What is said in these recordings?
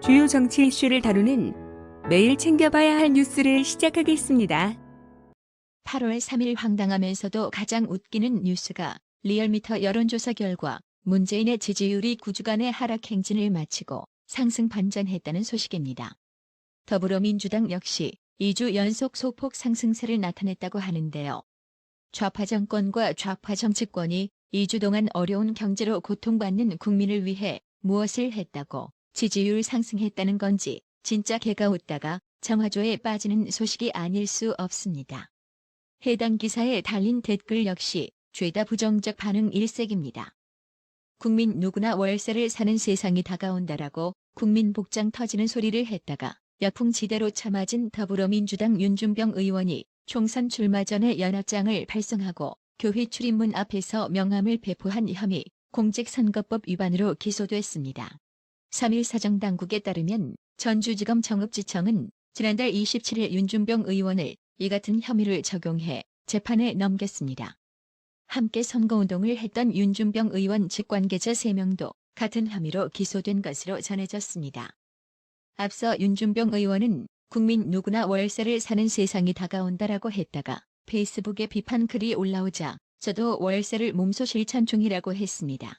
주요 정치 이슈를 다루는 매일 챙겨봐야 할 뉴스를 시작하겠습니다. 8월 3일 황당하면서도 가장 웃기는 뉴스가 리얼미터 여론조사 결과 문재인의 지지율이 9주간의 하락 행진을 마치고 상승 반전했다는 소식입니다. 더불어민주당 역시 2주 연속 소폭 상승세를 나타냈다고 하는데요. 좌파 정권과 좌파 정치권이 2주 동안 어려운 경제로 고통받는 국민을 위해 무엇을 했다고 지지율 상승했다는 건지 진짜 개가 웃다가 정화조에 빠지는 소식이 아닐 수 없습니다. 해당 기사에 달린 댓글 역시 죄다 부정적 반응 일색입니다. 국민 누구나 월세를 사는 세상이 다가온다라고 국민 복장 터지는 소리를 했다가 역풍지대로 참아진 더불어민주당 윤준병 의원이 총선 출마 전에 연합장을 발송하고 교회 출입문 앞에서 명함을 배포한 혐의 공직선거법 위반으로 기소됐습니다. 3일 사정당국에 따르면 전주지검 정읍지청은 지난달 27일 윤준병 의원을 이 같은 혐의를 적용해 재판에 넘겼습니다. 함께 선거운동을 했던 윤준병 의원 직관계자 3명도 같은 혐의로 기소된 것으로 전해졌습니다. 앞서 윤준병 의원은 국민 누구나 월세를 사는 세상이 다가온다라고 했다가 페이스북에 비판 글이 올라오자 저도 월세를 몸소 실천 중이라고 했습니다.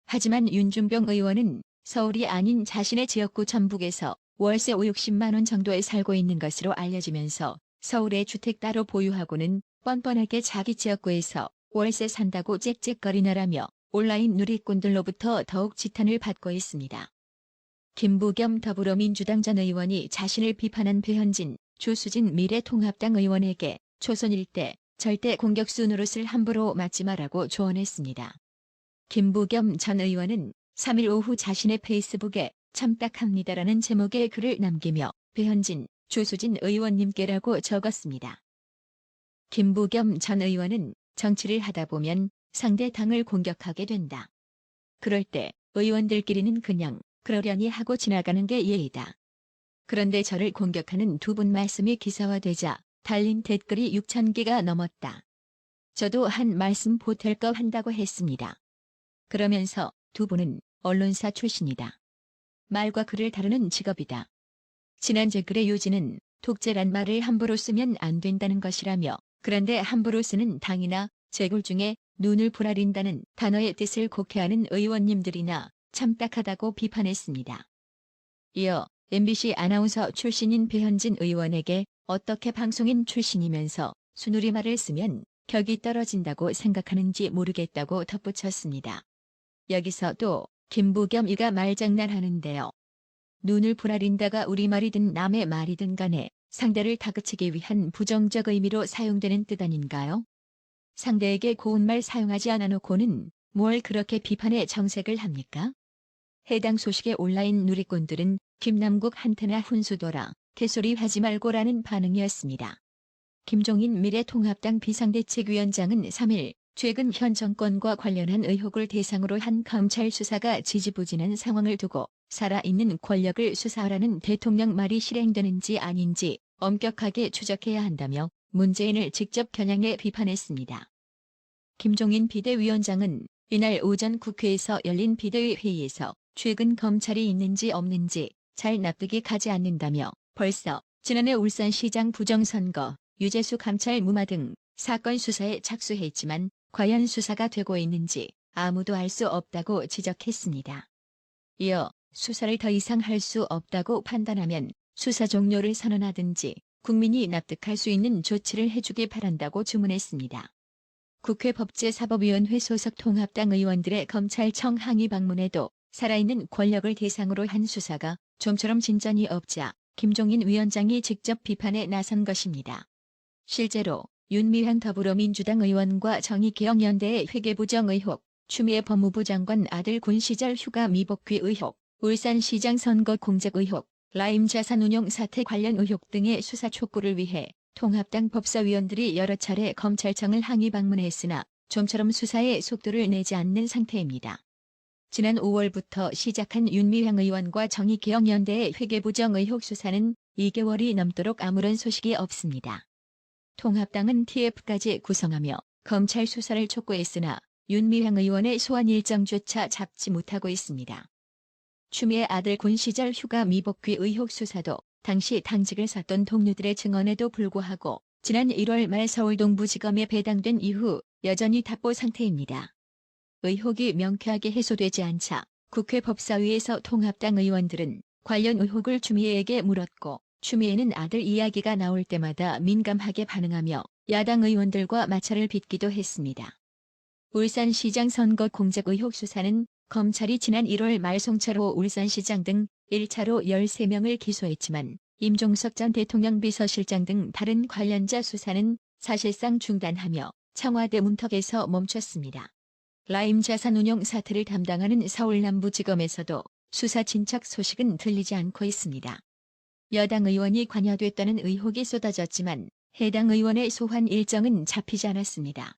하지만 윤준병 의원은 서울이 아닌 자신의 지역구 전북에서 월세 50만 원 정도에 살고 있는 것으로 알려지면서 서울에 주택 따로 보유하고는 뻔뻔하게 자기 지역구에서 월세 산다고 짹짹거리나라며 온라인 누리꾼들로부터 더욱 지탄을 받고 있습니다. 김부겸 더불어민주당 전 의원이 자신을 비판한 배현진, 조수진 미래통합당 의원에게 초선 일대 절대 공격수 노릇을 함부로 맞지 마라고 조언했습니다. 김부겸 전 의원은 3일 오후 자신의 페이스북에 참딱합니다라는 제목의 글을 남기며 배현진, 조수진 의원님께라고 적었습니다. 김부겸 전 의원은 정치를 하다 보면 상대 당을 공격하게 된다. 그럴 때 의원들끼리는 그냥 그러려니 하고 지나가는 게 예의다. 그런데 저를 공격하는 두 분 말씀이 기사화되자 달린 댓글이 6,000개가 넘었다. 저도 한 말씀 보탤 거 한다고 했습니다. 그러면서 두 분은 언론사 출신이다. 말과 글을 다루는 직업이다. 지난 제 글의 요지는 독재란 말을 함부로 쓰면 안 된다는 것이라며 그런데 함부로 쓰는 당이나 제굴 중에 눈을 부라린다는 단어의 뜻을 곡해하는 의원님들이나 참딱하다고 비판했습니다. 이어 MBC 아나운서 출신인 배현진 의원에게 어떻게 방송인 출신이면서 순우리말을 쓰면 격이 떨어진다고 생각하는지 모르겠다고 덧붙였습니다. 여기서 또 김부겸이가 말장난하는데요. 눈을 부라린다가 우리말이든 남의 말이든 간에 상대를 다그치기 위한 부정적 의미로 사용되는 뜻 아닌가요? 상대에게 고운 말 사용하지 않아 놓고는 뭘 그렇게 비판의 정색을 합니까? 해당 소식의 온라인 누리꾼들은 김남국한테나 훈수둬라, 개소리 하지 말고라는 반응이었습니다. 김종인 미래통합당 비상대책위원장은 3일 최근 현 정권과 관련한 의혹을 대상으로 한 검찰 수사가 지지부진한 상황을 두고 살아있는 권력을 수사하라는 대통령 말이 실행되는지 아닌지 엄격하게 추적해야 한다며 문재인을 직접 겨냥해 비판했습니다. 김종인 비대위원장은 이날 오전 국회에서 열린 비대위 회의에서 최근 검찰이 있는지 없는지 잘 납득이 가지 않는다며 벌써 지난해 울산시장 부정선거, 유재수 감찰 무마 등 사건 수사에 착수했지만 과연 수사가 되고 있는지 아무도 알 수 없다고 지적했습니다. 이어 수사를 더 이상 할 수 없다고 판단하면 수사 종료를 선언하든지 국민이 납득할 수 있는 조치를 해주길 바란다고 주문했습니다. 국회 법제사법위원회 소속 통합당 의원들의 검찰청 항의 방문에도 살아있는 권력을 대상으로 한 수사가 좀처럼 진전이 없자 김종인 위원장이 직접 비판에 나선 것입니다. 실제로 윤미향 더불어민주당 의원과 정의개혁연대의 회계부정 의혹, 추미애 법무부 장관 아들 군 시절 휴가 미복귀 의혹, 울산시장 선거 공작 의혹, 라임 자산운용 사태 관련 의혹 등의 수사 촉구를 위해 통합당 법사위원들이 여러 차례 검찰청을 항의 방문했으나 좀처럼 수사에 속도를 내지 않는 상태입니다. 지난 5월부터 시작한 윤미향 의원과 정의개혁연대의 회계부정 의혹 수사는 2개월이 넘도록 아무런 소식이 없습니다. 통합당은 TF까지 구성하며 검찰 수사를 촉구했으나 윤미향 의원의 소환 일정조차 잡지 못하고 있습니다. 추미애 아들 군 시절 휴가 미복귀 의혹 수사도 당시 당직을 섰던 동료들의 증언에도 불구하고 지난 1월 말 서울동부지검에 배당된 이후 여전히 답보 상태입니다. 의혹이 명쾌하게 해소되지 않자 국회 법사위에서 통합당 의원들은 관련 의혹을 추미애에게 물었고 추미애는 아들 이야기가 나올 때마다 민감하게 반응하며 야당 의원들과 마찰을 빚기도 했습니다. 울산시장 선거 공작 의혹 수사는 검찰이 지난 1월 말 송철호 울산시장 등 1차로 13명을 기소했지만 임종석 전 대통령 비서실장 등 다른 관련자 수사는 사실상 중단하며 청와대 문턱에서 멈췄습니다. 라임 자산운용 사태를 담당하는 서울남부지검에서도 수사 진척 소식은 들리지 않고 있습니다. 여당 의원이 관여됐다는 의혹이 쏟아졌지만 해당 의원의 소환 일정은 잡히지 않았습니다.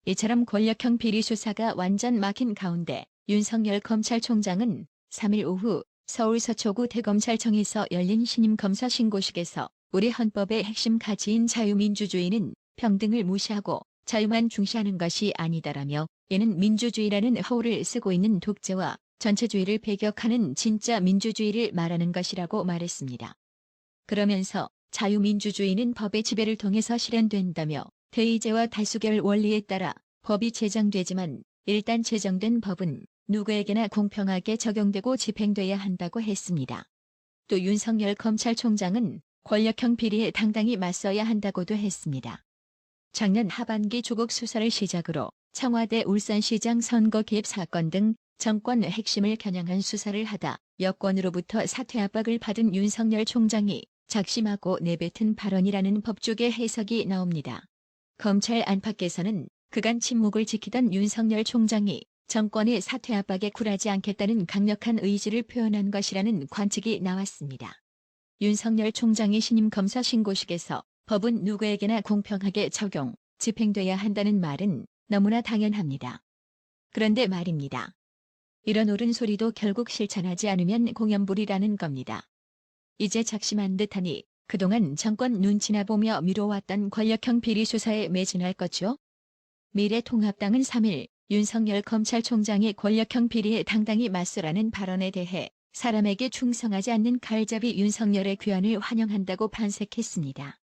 이처럼 권력형 비리 수사가 완전 막힌 가운데 윤석열 검찰총장은 3일 오후 서울 서초구 대검찰청에서 열린 신임 검사 신고식에서 우리 헌법의 핵심 가치인 자유민주주의는 평등을 무시하고 자유만 중시하는 것이 아니다라며 이는 민주주의라는 허울을 쓰고 있는 독재와 전체주의를 배격하는 진짜 민주주의를 말하는 것이라고 말했습니다. 그러면서 자유민주주의는 법의 지배를 통해서 실현된다며 대의제와 다수결 원리에 따라 법이 제정되지만 일단 제정된 법은 누구에게나 공평하게 적용되고 집행돼야 한다고 했습니다. 또 윤석열 검찰총장은 권력형 비리에 당당히 맞서야 한다고도 했습니다. 작년 하반기 조국 수사를 시작으로 청와대 울산시장 선거 개입 사건 등 정권 핵심을 겨냥한 수사를 하다 여권으로부터 사퇴 압박을 받은 윤석열 총장이 작심하고 내뱉은 발언이라는 법조계 해석이 나옵니다. 검찰 안팎에서는 그간 침묵을 지키던 윤석열 총장이 정권의 사퇴 압박에 굴하지 않겠다는 강력한 의지를 표현한 것이라는 관측이 나왔습니다. 윤석열 총장의 신임 검사 신고식에서 법은 누구에게나 공평하게 적용, 집행돼야 한다는 말은 너무나 당연합니다. 그런데 말입니다. 이런 옳은 소리도 결국 실천하지 않으면 공연불이라는 겁니다. 이제 작심한 듯하니 그동안 정권 눈치나 보며 미뤄왔던 권력형 비리 수사에 매진할 거죠? 미래통합당은 3일 윤석열 검찰총장의 권력형 비리에 당당히 맞서라는 발언에 대해 사람에게 충성하지 않는 칼잡이 윤석열의 귀환을 환영한다고 반색했습니다.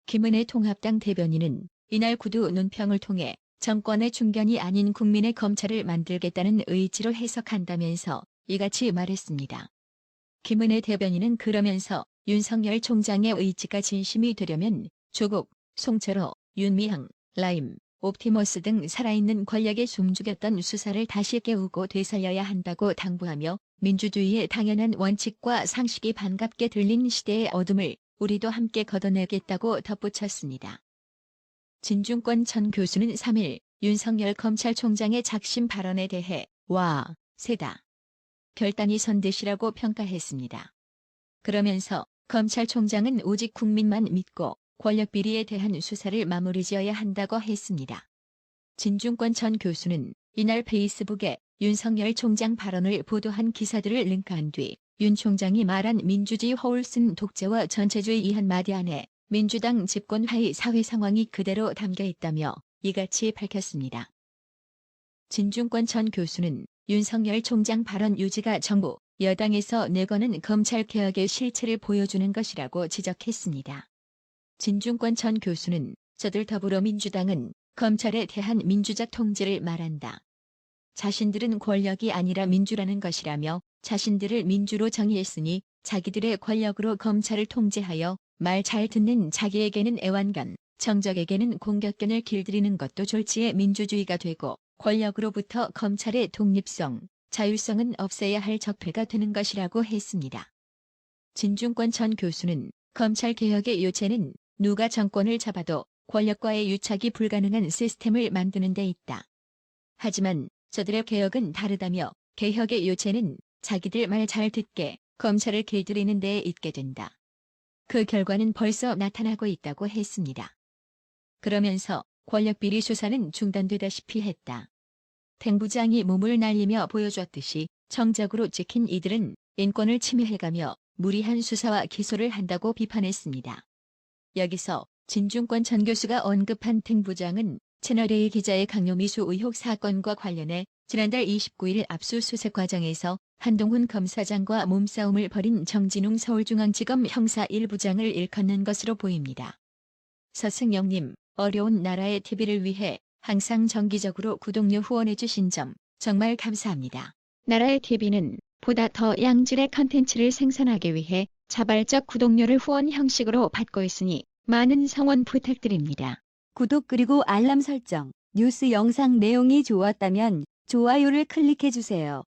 김은혜 통합당 대변인은 이날 구두 논평을 통해 정권의 중견이 아닌 국민의 검찰을 만들겠다는 의지로 해석한다면서 이같이 말했습니다. 김은혜 대변인은 그러면서 윤석열 총장의 의지가 진심이 되려면 조국, 송철호, 윤미향, 라임, 옵티머스 등 살아있는 권력에 숨죽였던 수사를 다시 깨우고 되살려야 한다고 당부하며 민주주의의 당연한 원칙과 상식이 반갑게 들린 시대의 어둠을 우리도 함께 걷어내겠다고 덧붙였습니다. 진중권 전 교수는 3일 윤석열 검찰총장의 작심 발언에 대해 와, 세다. 결단이 선 듯이라고 평가했습니다. 그러면서 검찰총장은 오직 국민만 믿고 권력비리에 대한 수사를 마무리지어야 한다고 했습니다. 진중권 전 교수는 이날 페이스북에 윤석열 총장 발언을 보도한 기사들을 링크한 뒤 윤 총장이 말한 민주주의 허울 쓴 독재와 전체주의 이 한마디 안에 민주당 집권 하의 사회 상황이 그대로 담겨 있다며 이같이 밝혔습니다. 진중권 전 교수는 윤석열 총장 발언 유지가 정부, 여당에서 내거는 검찰개혁의 실체를 보여주는 것이라고 지적했습니다. 진중권 전 교수는 저들 더불어민주당은 검찰에 대한 민주적 통제를 말한다. 자신들은 권력이 아니라 민주라는 것이라며 자신들을 민주로 정의했으니 자기들의 권력으로 검찰을 통제하여 말 잘 듣는 자기에게는 애완견, 정적에게는 공격견을 길들이는 것도 졸지의 민주주의가 되고 권력으로부터 검찰의 독립성, 자율성은 없애야 할 적폐가 되는 것이라고 했습니다. 진중권 전 교수는 검찰개혁의 요체는 누가 정권을 잡아도 권력과의 유착이 불가능한 시스템을 만드는 데 있다. 하지만 저들의 개혁은 다르다며 개혁의 요체는 자기들 말 잘 듣게 검찰을 길들이는 데에 있게 된다. 그 결과는 벌써 나타나고 있다고 했습니다. 그러면서 권력비리 수사는 중단되다시피 했다. 탱 부장이 몸을 날리며 보여줬듯이 정적으로 찍힌 이들은 인권을 침해해가며 무리한 수사와 기소를 한다고 비판했습니다. 여기서 진중권 전 교수가 언급한 탱 부장은 채널A 기자의 강요미수 의혹 사건과 관련해 지난달 29일 압수수색 과정에서 한동훈 검사장과 몸싸움을 벌인 정진웅 서울중앙지검 형사 1부장을 일컫는 것으로 보입니다. 서승영님, 어려운 나라의 TV를 위해 항상 정기적으로 구독료 후원해 주신 점 정말 감사합니다. 나라의 TV는 보다 더 양질의 컨텐츠를 생산하기 위해 자발적 구독료를 후원 형식으로 받고 있으니 많은 성원 부탁드립니다. 구독 그리고 알람 설정, 뉴스 영상 내용이 좋았다면 좋아요를 클릭해 주세요.